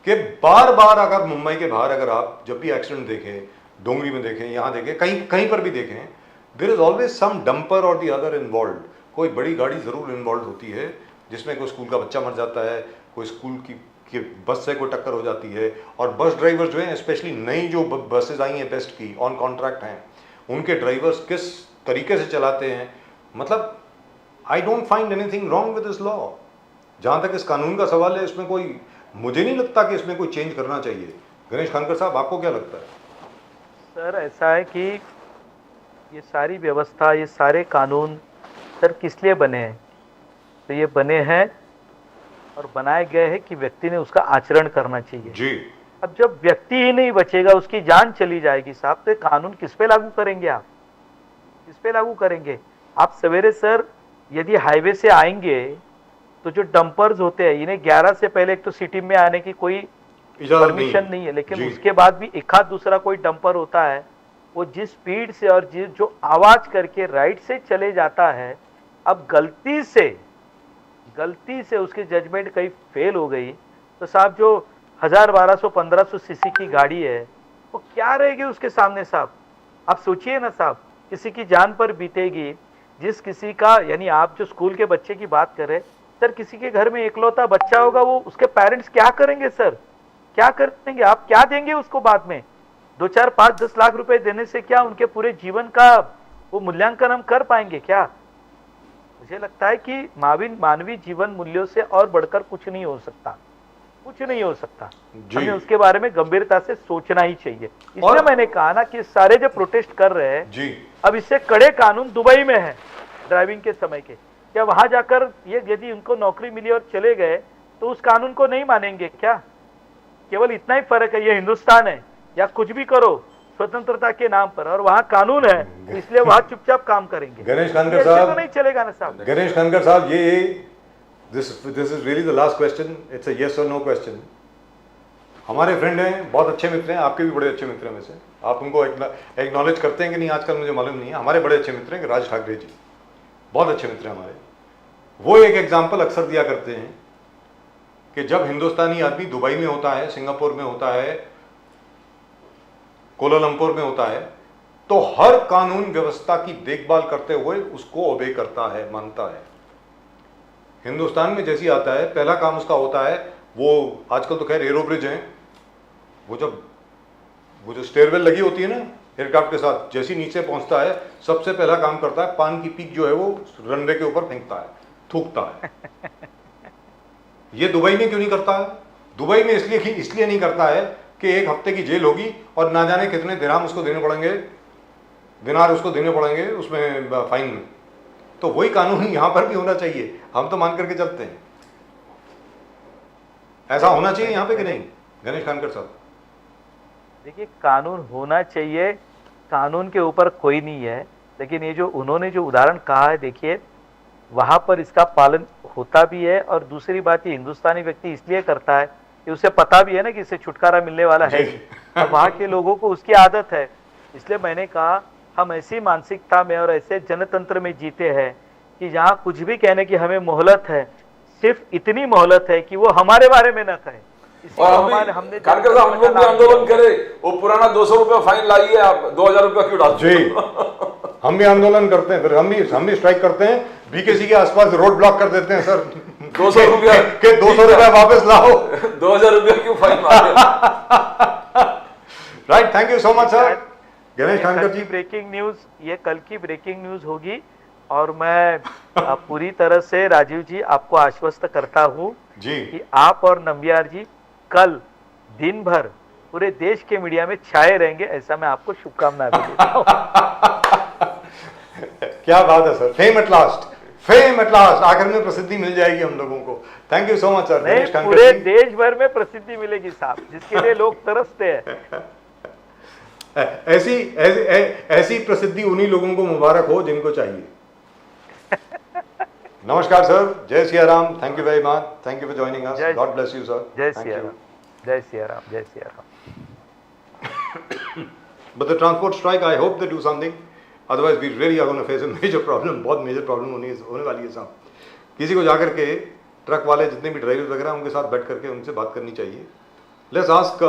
[SPEAKER 1] कि बार बार अगर मुंबई के बाहर अगर आप जब भी एक्सीडेंट देखें, डोंगरी में देखें, यहाँ देखें, कहीं कहीं पर भी देखें, there is always some dumper और द अदर इन्वॉल्व। कोई बड़ी गाड़ी जरूर इन्वॉल्व होती है जिसमें कोई स्कूल का बच्चा मर जाता है, कोई स्कूल की बस से कोई टक्कर हो जाती है। और बस ड्राइवर जो हैं, स्पेशली नई जो बसेज आई हैं बेस्ट की, ऑन कॉन्ट्रैक्ट हैं, उनके ड्राइवर्स किस तरीके से चलाते हैं, मतलब I don't find anything wrong with this law. जहाँ तक इस कानून का सवाल है, इसमें कोई मुझे नहीं लगता कि इसमें कोई चेंज करना चाहिए। गणेश खानकर साहब, आपको क्या लगता है?
[SPEAKER 4] सर ऐसा है कि ये सारी व्यवस्था, ये सारे कानून सर किस लिए बने हैं? तो ये बने हैं और बनाए गए हैं कि व्यक्ति ने उसका आचरण करना चाहिए
[SPEAKER 1] जी।
[SPEAKER 4] अब जब व्यक्ति ही नहीं बचेगा, उसकी जान चली जाएगी साहब, तो कानून किस पे लागू करेंगे आप? किस पे लागू करेंगे आप? सवेरे सर यदि हाईवे से आएंगे तो जो डंपर्स होते हैं, इन्हें 11 से पहले एक तो सिटी में आने की कोई परमिशन नहीं है, लेकिन उसके बाद भी एक आध दूसरा कोई डंपर होता है, वो जिस स्पीड से और जो आवाज करके राइट से चले जाता है, अब गलती से उसकी जजमेंट कहीं फेल हो गई तो साहब जो 1000, 1200, 1500 सीसी की गाड़ी है वो क्या रहेगी उसके सामने साहब? आप सोचिए ना साहब, किसी की जान पर बीतेगी। जिस किसी का, यानी आप जो स्कूल के बच्चे की बात कर रहे हैं सर, किसी के घर में इकलौता बच्चा होगा, वो उसके पेरेंट्स क्या करेंगे सर? क्या करेंगे? आप क्या देंगे उसको बाद में? 2, 4, 5, 10 लाख रुपए देने से क्या उनके पूरे जीवन का वो मूल्यांकन हम कर पाएंगे क्या? मुझे लगता है कि मानवीय जीवन मूल्यों से और बढ़कर कुछ नहीं हो सकता, कुछ नहीं हो सकता। हमें उसके बारे में गंभीरता से सोचना ही चाहिए। इसलिए मैंने कहा ना कि सारे जो प्रोटेस्ट कर रहे हैं
[SPEAKER 1] जी,
[SPEAKER 4] अब इससे कड़े कानून दुबई में है ड्राइविंग के समय के। क्या वहां जाकर ये यदि उनको नौकरी मिली और चले गए तो उस कानून को नहीं मानेंगे क्या? केवल इतना ही फर्क है, ये हिंदुस्तान है, या कुछ भी करो स्वतंत्रता के नाम पर, और वहाँ कानून है इसलिए वहाँ चुपचाप काम करेंगे।
[SPEAKER 1] गणेश खानकर साहब,
[SPEAKER 4] तो नहीं चलेगा ना साहब।
[SPEAKER 1] गणेश खानकर साहब, ये this is really the last question, it's a yes और नो क्वेश्चन। हमारे फ्रेंड हैं, बहुत अच्छे मित्र हैं, आपके भी बड़े अच्छे मित्र हैं में से, आप उनको एक्नॉलेज करते हैं कि नहीं आजकल मुझे मालूम नहीं है। हमारे बड़े अच्छे मित्र हैं राज ठाकरे जी, बहुत अच्छे मित्र हैं हमारे। वो एक एग्जाम्पल अक्सर दिया करते हैं कि जब हिंदुस्तानी आदमी दुबई में होता है, सिंगापुर में होता है, कोलालंपुर में होता है, तो हर कानून व्यवस्था की देखभाल करते हुए उसको ओबे करता है, मानता है। हिंदुस्तान में जैसी आता है, पहला काम उसका होता है, वो आजकल तो खैर एरो ब्रिज है, वो जो स्टेयरवेल लगी होती है ना एयरक्राफ्ट के साथ, जैसी नीचे पहुंचता है सबसे पहला काम करता है, पान की पीक जो है वो रनवे के ऊपर फेंकता है, थूकता है। ये दुबई में क्यों नहीं करता है? दुबई में इसलिए नहीं करता है कि 1 हफ्ते की जेल होगी और ना जाने कितने दिनार उसको देने पड़ेंगे उसमें फाइन में। तो वही कानून यहाँ पर भी होना चाहिए, हम तो मान करके चलते हैं। ऐसा होना चाहिए यहाँ पे कि नहीं गणेश खानकर साहब?
[SPEAKER 4] देखिए, कानून होना चाहिए, कानून के ऊपर कोई नहीं है, लेकिन ये जो उन्होंने जो उदाहरण कहा है, देखिए वहां पर इसका पालन होता भी है। और दूसरी बात, ये हिंदुस्तानी व्यक्ति इसलिए करता है कि उसे पता भी है ना कि इससे छुटकारा मिलने वाला है, और वहां के लोगों को उसकी आदत है। इसलिए मैंने कहा हम ऐसी मानसिकता में और ऐसे जनतंत्र में जीते हैं कि जहाँ कुछ भी कहने की हमें मोहलत है, सिर्फ इतनी मोहलत है कि वो हमारे बारे में न कहे।
[SPEAKER 2] और हमने खानकर साहब, हम लोग भी आंदोलन करे, वो पुराना 200 रुपया फाइन लाइए, आप 2000 रुपया क्यों डालते
[SPEAKER 1] जी? हम भी आंदोलन करते हैं, फिर हम भी स्ट्राइक करते हैं, बीकेसी के आसपास रोड ब्लॉक कर देते हैं सर।
[SPEAKER 2] 200 रुपया
[SPEAKER 1] के 200 रुपया वापस लाओ,
[SPEAKER 2] 2000 रुपया क्यों फाइन मारे?
[SPEAKER 1] Right, thank you so much sir. Ganesh Khankar ji,
[SPEAKER 4] breaking news, ये कल की ब्रेकिंग न्यूज होगी, और मैं पूरी तरह से राजीव जी आपको आश्वस्त करता हूँ
[SPEAKER 1] जी
[SPEAKER 4] कि आप और नंबियार जी कल दिन भर पूरे देश के मीडिया में छाए रहेंगे, ऐसा मैं आपको शुभकामनाएं भी देता हूं।
[SPEAKER 1] क्या बात है sir, fame at last, fame at last, आखिर में प्रसिद्धि मिल जाएगी हम लोगों को। Thank you so much sir.
[SPEAKER 4] नहीं, पूरे देश भर में प्रसिद्धि मिलेगी साहब, जिसके लिए लोग तरसते हैं।
[SPEAKER 1] ऐसी प्रसिद्धि उन्हीं लोगों को मुबारक हो जिनको चाहिए। नमस्कार सर, जय Siya Ram, thank you very much, thank you for joining us, God bless you sir.
[SPEAKER 4] जय सिया राम, जय सिया राम, जय Siya Ram.
[SPEAKER 1] But the transport strike, I hope they do something. Otherwise, we really are going to face a major problem. बहुत major problem होने वाली है साहब। किसी को जाकर के ट्रक वाले जितने भी ड्राइवर वगैरह उनके साथ बैठ करके उनसे बात करनी चाहिए। Let's ask